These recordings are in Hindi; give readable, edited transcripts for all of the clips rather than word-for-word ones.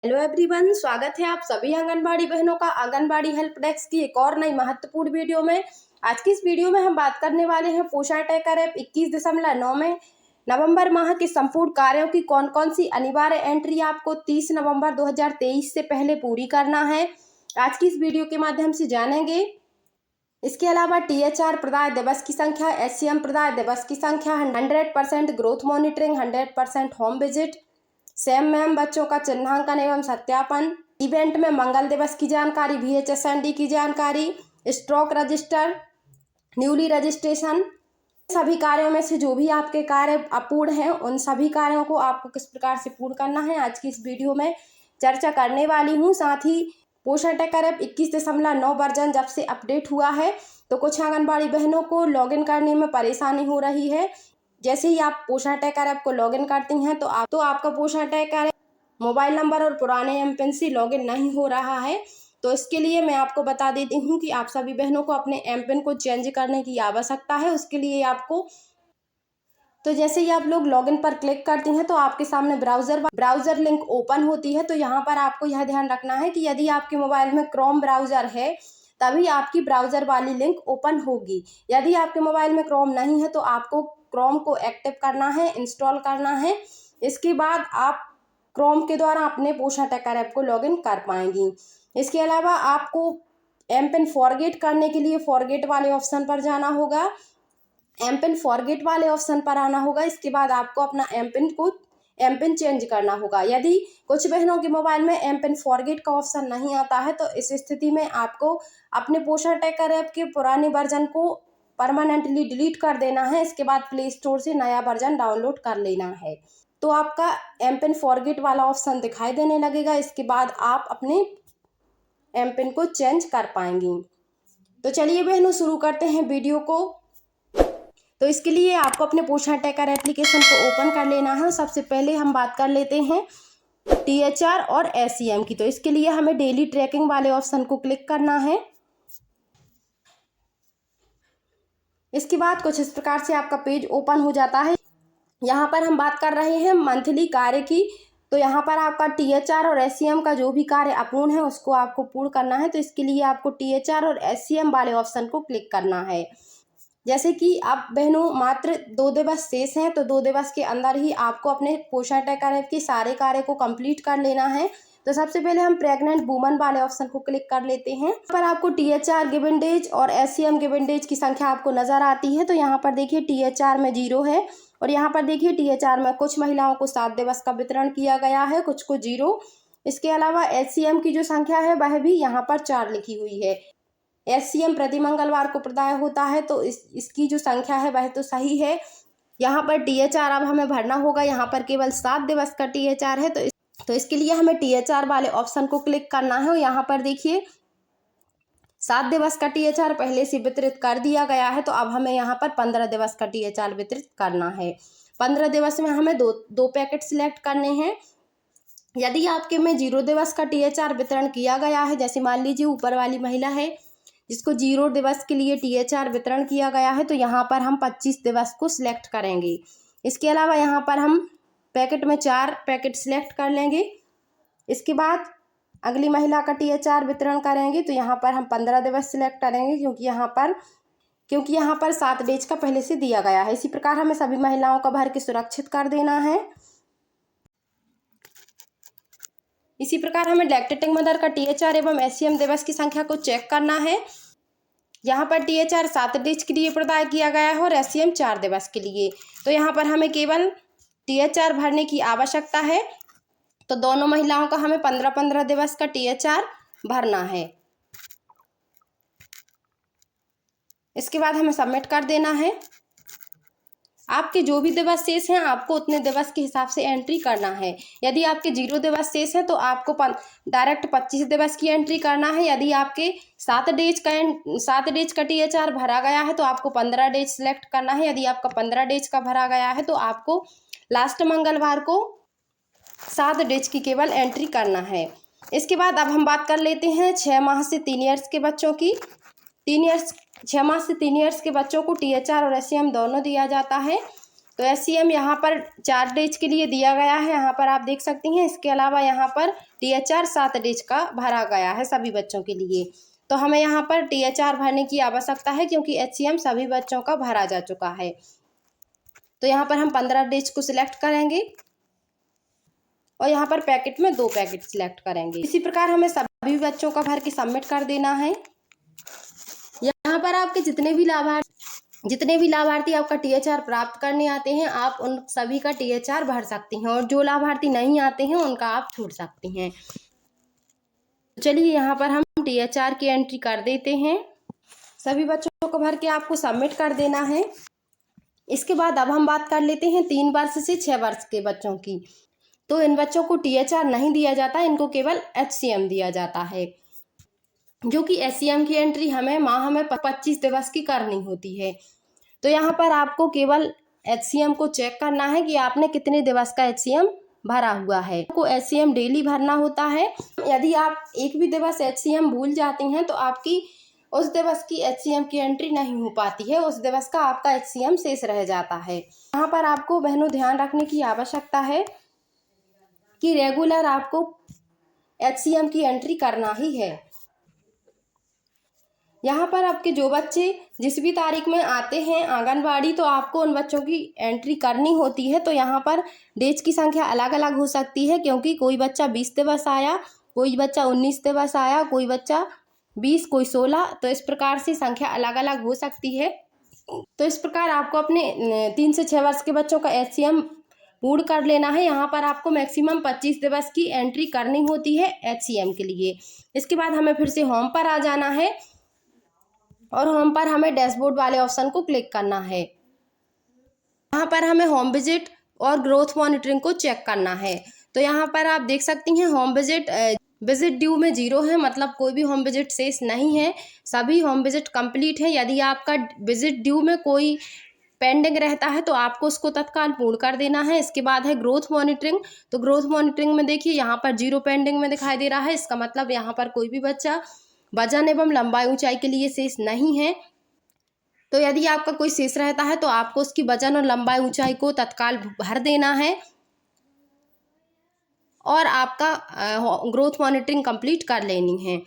हेलो एवरीवन, स्वागत है आप सभी आंगनबाड़ी बहनों का आंगनबाड़ी हेल्प डेस्क की एक और नई महत्वपूर्ण वीडियो में। आज की इस वीडियो में हम बात करने वाले हैं पोषण ट्रैकर ऐप 21.9 में नवंबर माह के संपूर्ण कार्यों की कौन कौन सी अनिवार्य एंट्री आपको 30 नवंबर 2023 से पहले पूरी करना है, आज की इस वीडियो के माध्यम से जानेंगे। इसके अलावा THR प्रदाय दिवस की संख्या, SCM प्रदाय दिवस की संख्या, 100% growth monitoring, 100% home visit, same ma'am बच्चों का चिन्हांकन एवं सत्यापन, इवेंट में मंगल दिवस की जानकारी, VHSND की जानकारी, स्ट्रोक रजिस्टर, न्यूली रजिस्ट्रेशन, सभी कार्यों में से जो भी आपके कार्य अपूर्ण हैं उन सभी कार्यों को आपको किस प्रकार से पूर्ण करना है, आज की इस वीडियो में चर्चा करने वाली हूँ। साथ ही पोषण ट्रैकर ऐप 21.9 वर्जन जब से अपडेट हुआ है तो कुछ आंगनबाड़ी बहनों को लॉगिन करने में परेशानी हो रही है। जैसे ही आप पोषण ट्रैकर ऐप को लॉगिन करती हैं तो आपका पोषण ट्रैकर मोबाइल नंबर और पुराने एमपिन से लॉगिन नहीं हो रहा है। तो इसके लिए मैं आपको बता देती हूँ कि आप सभी बहनों को अपने एमपिन को चेंज करने की आवश्यकता है। उसके लिए आपको जैसे ही आप लोग लॉगिन पर क्लिक करती हैं तो आपके सामने ब्राउज़र लिंक ओपन होती है। तो यहाँ पर आपको यह ध्यान रखना है कि यदि आपके मोबाइल में क्रोम ब्राउज़र है तभी आपकी ब्राउज़र वाली लिंक ओपन होगी। यदि आपके मोबाइल में क्रोम नहीं है तो आपको क्रोम को एक्टिव करना है, इंस्टॉल करना है। इसके बाद आप क्रोम के द्वारा अपने पोषण ट्रैकर ऐप को लॉगिन कर पाएंगी। इसके अलावा आपको एमपिन फॉरगेट करने के लिए फॉरगेट वाले ऑप्शन पर जाना होगा, एमपिन फॉरगेट वाले ऑप्शन पर आना होगा। इसके बाद आपको अपना एमपिन चेंज करना होगा। यदि कुछ बहनों के मोबाइल में एमपिन फॉरगेट का ऑप्शन नहीं आता है तो इस स्थिति में आपको अपने पोषण ट्रैकर ऐप के पुराने वर्जन को परमानेंटली डिलीट कर देना है। इसके बाद प्ले स्टोर से नया वर्जन डाउनलोड कर लेना है तो आपका एमपिन फॉरगेट वाला ऑप्शन दिखाई देने लगेगा। इसके बाद आप अपने एमपिन को चेंज कर पाएंगी। तो चलिए बहनों शुरू करते हैं वीडियो को। तो इसके लिए आपको अपने पोषण ट्रैकर एप्लीकेशन को ओपन कर लेना है। सबसे पहले हम बात कर लेते हैं THR और SCM की। तो इसके लिए हमें डेली ट्रैकिंग वाले ऑप्शन को क्लिक करना है। इसके बाद कुछ इस प्रकार से आपका पेज ओपन हो जाता है। यहाँ पर हम बात कर रहे हैं मंथली कार्य की। तो यहाँ पर आपका THR और SCM का जो भी कार्य अपूर्ण है उसको आपको पूर्ण करना है। तो इसके लिए आपको THR और SCM वाले ऑप्शन को क्लिक करना है। जैसे कि आप बहनों मात्र 2 दिवस शेष हैं तो 2 दिवस के अंदर ही आपको अपने पोषण ट्रैकर ऐप के सारे कार्य को कंप्लीट कर लेना है। तो सबसे पहले हम प्रेग्नेंट वुमन वाले ऑप्शन को क्लिक कर लेते हैं। पर आपको THR गिवन डेज और SCM गिवन डेज की संख्या आपको नजर आती है। तो यहाँ पर देखिए THR में 0 है और यहाँ पर देखिए THR में कुछ महिलाओं को 7 दिवस का वितरण किया गया है, कुछ को 0। इसके अलावा SCM की जो संख्या है वह भी यहाँ पर 4 लिखी हुई है। SCM प्रति मंगलवार को प्रदाय होता है तो इसकी जो संख्या है वह तो सही है। यहाँ पर THR अब हमें भरना होगा। यहाँ पर केवल 7 दिवस का THR है तो इसके लिए हमें THR वाले ऑप्शन को क्लिक करना है। और यहाँ पर देखिए 7 दिवस का THR पहले से वितरित कर दिया गया है। तो अब हमें यहाँ पर 15 दिवस का THR वितरित करना है। 15 दिवस में हमें दो पैकेट सिलेक्ट करने हैं। यदि आपके में 0 दिवस का THR वितरण किया गया है, जैसे मान लीजिए ऊपर वाली महिला है जिसको 0 दिवस के लिए THR वितरण किया गया है, तो यहाँ पर हम 25 दिवस को सिलेक्ट करेंगे। इसके अलावा यहाँ पर हम पैकेट में 4 पैकेट सिलेक्ट कर लेंगे। इसके बाद अगली महिला का THR वितरण करेंगे तो यहाँ पर हम 15 दिवस सिलेक्ट करेंगे क्योंकि यहाँ पर 7 डेज का पहले से दिया गया है। इसी प्रकार हमें सभी महिलाओं का भर के सुरक्षित कर देना है। इसी प्रकार हमें लैक्टेटिंग मदर का THR एवं SCM दिवस की संख्या को चेक करना है। यहाँ पर THR 7 डेज के लिए प्रदान किया गया है और SCM 4 दिवस के लिए। तो यहाँ पर हमें केवल THR भरने की आवश्यकता है। तो दोनों महिलाओं का हमें 15-15 दिवस का THR भरना है। इसके बाद हमें सबमिट कर देना है। आपके जो भी दिवस शेष हैं आपको उतने दिवस के हिसाब से एंट्री करना है। यदि आपके 0 दिवस शेष है तो आपको डायरेक्ट 25 दिवस की एंट्री करना है। यदि आपके 7 डेज का THR भरा गया है तो आपको 15 डेज सिलेक्ट करना है। यदि आपका 15 डेज का भरा गया है तो आपको लास्ट मंगलवार को 7 डेज की केवल एंट्री करना है। इसके बाद अब हम बात कर लेते हैं 6 माह से 3 ईयर्स के बच्चों की। 6 माह से 3 ईयर्स के बच्चों को THR और SCM दोनों दिया जाता है। तो SCM यहाँ पर 4 डेज के लिए दिया गया है, यहाँ पर आप देख सकती हैं। इसके अलावा यहाँ पर THR 7 डेज का भरा गया है सभी बच्चों के लिए। तो हमें यहाँ पर THR भरने की आवश्यकता है क्योंकि HCM सभी बच्चों का भरा जा चुका है। तो यहाँ पर हम 15 डेज को सिलेक्ट करेंगे और यहाँ पर पैकेट में 2 पैकेट सिलेक्ट करेंगे। इसी प्रकार हमें सभी बच्चों का भर के सबमिट कर देना है। यहाँ पर आपके जितने भी लाभार्थी आपका THR प्राप्त करने आते हैं, आप उन सभी का THR भर सकती हैं, और जो लाभार्थी नहीं आते हैं उनका आप छोड़ सकती हैं। चलिए यहाँ पर हम THR की एंट्री कर देते हैं। सभी बच्चों को भर के आपको सबमिट कर देना है। इसके बाद अब हम बात कर लेते हैं 3 वर्ष से 6 वर्ष के बच्चों की। तो इन बच्चों को THR नहीं दिया जाता, इनको केवल HCM दिया जाता है, जो कि HCM की एंट्री हमें माह में 25 दिवस की करनी होती है। तो यहाँ पर आपको केवल HCM को चेक करना है कि आपने कितने दिवस का HCM भरा हुआ है। आपको HCM डेली भरना होता है। यदि आप एक भी दिवस HCM भूल जाती हैं तो आपकी उस दिवस की HCM की एंट्री नहीं हो पाती है, उस दिवस का आपका HCM शेष रह जाता है। यहाँ पर आपको बहनों ध्यान रखने की आवश्यकता है कि रेगुलर आपको HCM की एंट्री करना ही है। यहाँ पर आपके जो बच्चे जिस भी तारीख में आते हैं आंगनबाड़ी, तो आपको उन बच्चों की एंट्री करनी होती है। तो यहाँ पर डेज की संख्या अलग अलग हो सकती है, क्योंकि कोई बच्चा 20 दिवस आया, कोई बच्चा 19 दिवस आया, कोई बच्चा 20, कोई 16। तो इस प्रकार से संख्या अलग अलग हो सकती है। तो इस प्रकार आपको अपने 3 से 6 वर्ष के बच्चों का HCM पूर्ण कर लेना है। यहाँ पर आपको मैक्सिमम 25 दिवस की एंट्री करनी होती है HCM के लिए। इसके बाद हमें फिर से होम पर आ जाना है और होम पर हमें डैशबोर्ड वाले ऑप्शन को क्लिक करना है। यहाँ पर हमें होम विजिट और ग्रोथ मॉनिटरिंग को चेक करना है। तो यहाँ पर आप देख सकती हैं होम विजिट ड्यू में 0 है, मतलब कोई भी होम विजिट शेष नहीं है, सभी होम विजिट कंप्लीट है। यदि आपका विजिट ड्यू में कोई पेंडिंग रहता है तो आपको उसको तत्काल पूर्ण कर देना है। इसके बाद है ग्रोथ मॉनिटरिंग। तो ग्रोथ मॉनिटरिंग में देखिए यहाँ पर 0 पेंडिंग में दिखाई दे रहा है। इसका मतलब यहाँ पर कोई भी बच्चा वजन एवं लंबाई ऊंचाई के लिए शेष नहीं है। तो यदि आपका कोई शेष रहता है तो आपको उसकी वजन और लंबाई ऊंचाई को तत्काल भर देना है और आपका ग्रोथ मॉनिटरिंग कंप्लीट कर लेनी है।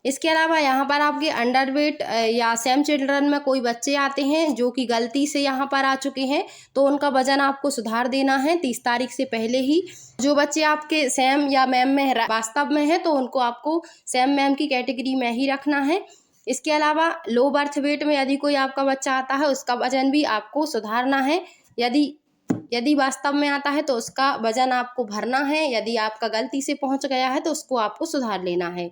इसके अलावा यहाँ पर आपके अंडरवेट या सेम चिल्ड्रन में कोई बच्चे आते हैं जो कि गलती से यहाँ पर आ चुके हैं, तो उनका वजन आपको सुधार देना है 30 तारीख से पहले ही। जो बच्चे आपके सेम या मैम में वास्तव में है तो उनको आपको सेम मैम की कैटेगरी में ही रखना है। इसके अलावा लो बर्थ वेट में यदि कोई आपका बच्चा आता है उसका वजन भी आपको सुधारना है। यदि वास्तव में आता है तो उसका वजन आपको भरना है। यदि आपका गलती से पहुंच गया है तो उसको आपको सुधार लेना है।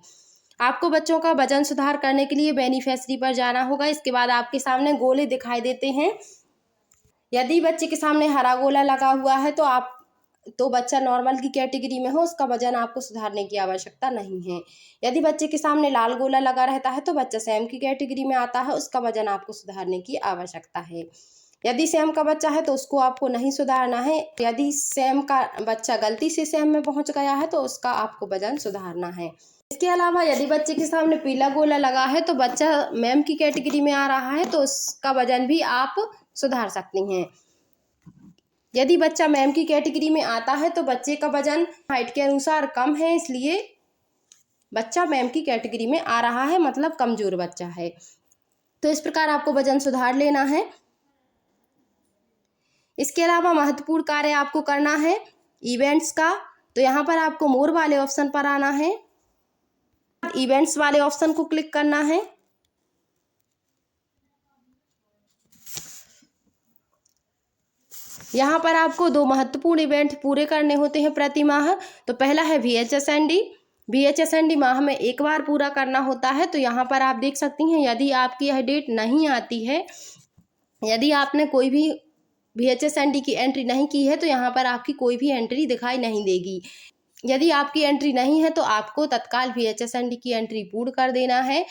आपको बच्चों का वजन सुधार करने के लिए बेनिफिशियरी पर जाना होगा। इसके बाद आपके सामने गोले दिखाई देते हैं। यदि बच्चे के सामने हरा गोला लगा हुआ है तो बच्चा नॉर्मल की कैटेगरी में हो, उसका वजन आपको सुधारने की आवश्यकता नहीं है। यदि बच्चे के सामने लाल गोला लगा रहता है तो बच्चा सेम की कैटेगरी में आता है, उसका वजन आपको सुधारने की आवश्यकता है। यदि सेम का बच्चा है तो उसको आपको नहीं सुधारना है। यदि सेम का बच्चा गलती से सेम में पहुंच गया है तो उसका आपको वजन सुधारना है। इसके अलावा यदि बच्चे के सामने पीला गोला लगा है तो बच्चा मैम की कैटेगरी में आ रहा है तो उसका वजन भी आप सुधार सकती हैं। यदि बच्चा मैम की कैटेगरी में आता है तो बच्चे का वजन हाइट के अनुसार कम है, इसलिए बच्चा मैम की कैटेगरी में आ रहा है, मतलब कमजोर बच्चा है। तो इस प्रकार आपको वजन सुधार लेना है। इसके अलावा महत्वपूर्ण कार्य आपको करना है इवेंट्स का। तो यहाँ पर आपको मोर वाले ऑप्शन पर आना है, इवेंट्स वाले ऑप्शन को क्लिक करना है। यहाँ पर आपको 2 महत्वपूर्ण इवेंट पूरे करने होते हैं प्रति माह। तो पहला है VHSND माह में एक बार पूरा करना होता है। तो यहाँ पर आप देख सकती हैं यदि आपकी यह डेट नहीं आती है, यदि आपने कोई भी VHSND की एंट्री नहीं की है तो यहाँ पर आपकी कोई भी एंट्री दिखाई नहीं देगी। यदि आपकी एंट्री नहीं है तो आपको तत्काल VHSND की एंट्री पूर्ण कर देना है।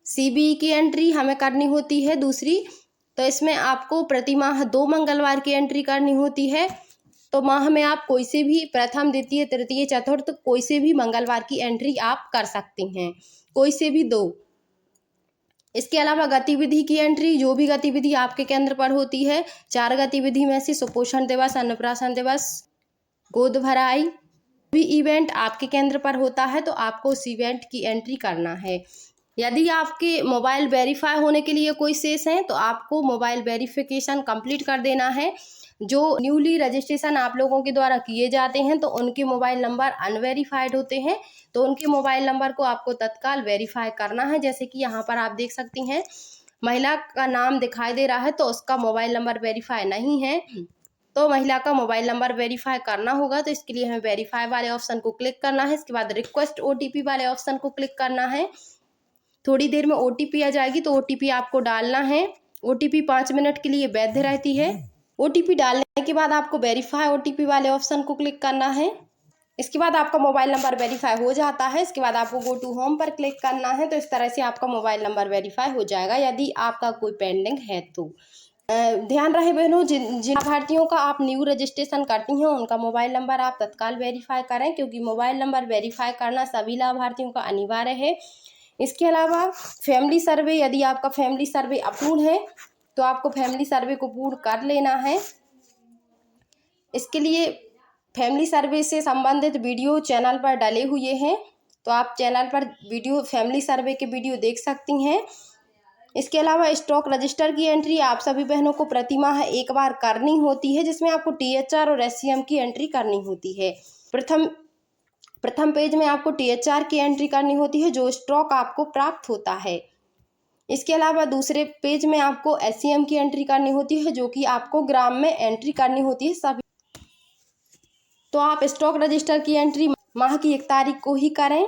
CBE की एंट्री हमें करनी होती है दूसरी। तो इसमें आपको प्रति माह 2 मंगलवार की एंट्री करनी होती है। तो माह में आप कोई से भी प्रथम, द्वितीय, तृतीय, चतुर्थ कोई से भी मंगलवार की एंट्री आप कर सकती हैं, कोई से भी 2। इसके अलावा गतिविधि की एंट्री, जो भी गतिविधि आपके केंद्र पर होती है, 4 गतिविधि में से सुपोषण दिवस, अन्नप्राशन दिवस, गोद भराई, भी इवेंट आपके केंद्र पर होता है तो आपको उस इवेंट की एंट्री करना है। यदि आपके मोबाइल वेरीफाई होने के लिए कोई शेष हैं तो आपको मोबाइल वेरिफिकेशन कंप्लीट कर देना है। जो न्यूली रजिस्ट्रेशन आप लोगों के द्वारा किए जाते हैं तो उनके मोबाइल नंबर अनवेरिफाइड होते हैं, तो उनके मोबाइल नंबर को आपको तत्काल वेरीफाई करना है। जैसे कि यहाँ पर आप देख सकती हैं, महिला का नाम दिखाई दे रहा है तो उसका मोबाइल नंबर वेरीफाई नहीं है, तो महिला का मोबाइल नंबर वेरीफाई करना होगा। तो इसके लिए हमें वेरीफाई वाले ऑप्शन को क्लिक करना है। इसके बाद रिक्वेस्ट OTP वाले ऑप्शन को क्लिक करना है। थोड़ी देर में OTP आ जाएगी तो OTP आपको डालना है। OTP 5 मिनट के लिए वैध रहती है। OTP डालने के बाद आपको वेरीफाई OTP वाले ऑप्शन को क्लिक करना है। इसके बाद आपका मोबाइल नंबर वेरीफाई हो जाता है। इसके बाद आपको गो टू होम पर क्लिक करना है। तो इस तरह से आपका मोबाइल नंबर वेरीफाई हो जाएगा यदि आपका कोई पेंडिंग है तो। ध्यान रहे बहनों, जिन लाभार्थियों का आप न्यू रजिस्ट्रेशन करती हैं उनका मोबाइल नंबर आप तत्काल वेरीफाई करें, क्योंकि मोबाइल नंबर वेरीफाई करना सभी लाभार्थियों का अनिवार्य है। इसके अलावा फैमिली सर्वे, यदि आपका फैमिली सर्वे अपूर्ण है तो आपको फैमिली सर्वे को पूर्ण कर लेना है। इसके लिए फैमिली सर्वे से संबंधित वीडियो चैनल पर डले हुए हैं, तो आप चैनल पर वीडियो फैमिली सर्वे के वीडियो देख सकती हैं। इसके अलावा स्टॉक रजिस्टर की एंट्री आप सभी बहनों को प्रति माह एक बार करनी होती है, जिसमें आपको THR और SCM की एंट्री करनी होती है। प्रथम पेज में आपको THR की एंट्री करनी होती है, जो स्टॉक आपको प्राप्त होता है। इसके अलावा दूसरे पेज में आपको SCM की एंट्री करनी होती है, जो कि आपको ग्राम में एंट्री करनी होती है सभी। तो आप स्टॉक रजिस्टर की एंट्री माह की 1 तारीख को ही करें।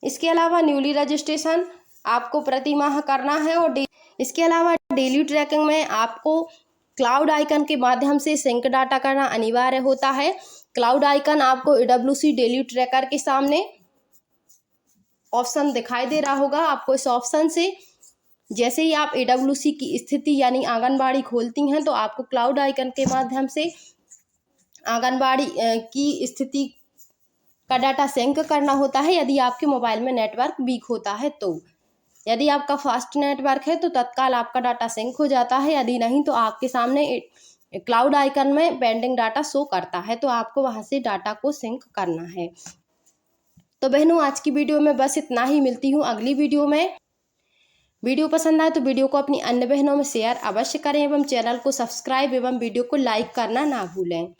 इसके अलावा न्यूली रजिस्ट्रेशन आपको प्रति माह करना है। और इसके अलावा डेली ट्रैकिंग में आपको क्लाउड आइकन के माध्यम से सिंक डाटा करना अनिवार्य होता है। क्लाउड आइकन आपको AWC डेली ट्रैकर के सामने ऑप्शन दिखाई दे रहा होगा। आपको इस ऑप्शन से जैसे ही आप AWC की स्थिति यानी आंगनबाड़ी खोलती हैं तो आपको क्लाउड आइकन के माध्यम से आंगनबाड़ी की स्थिति का डाटा सिंक करना होता है। यदि आपके मोबाइल में नेटवर्क वीक होता है तो, यदि आपका फास्ट नेटवर्क है तो तत्काल आपका डाटा सिंक हो जाता है, यदि नहीं तो आपके सामने क्लाउड आइकन में पेंडिंग डाटा शो करता है, तो आपको वहां से डाटा को सिंक करना है। तो बहनों, आज की वीडियो में बस इतना ही। मिलती हूँ अगली वीडियो में। वीडियो पसंद आए तो वीडियो को अपनी अन्य बहनों में शेयर अवश्य करें एवं चैनल को सब्सक्राइब एवं वीडियो को लाइक करना ना भूलें।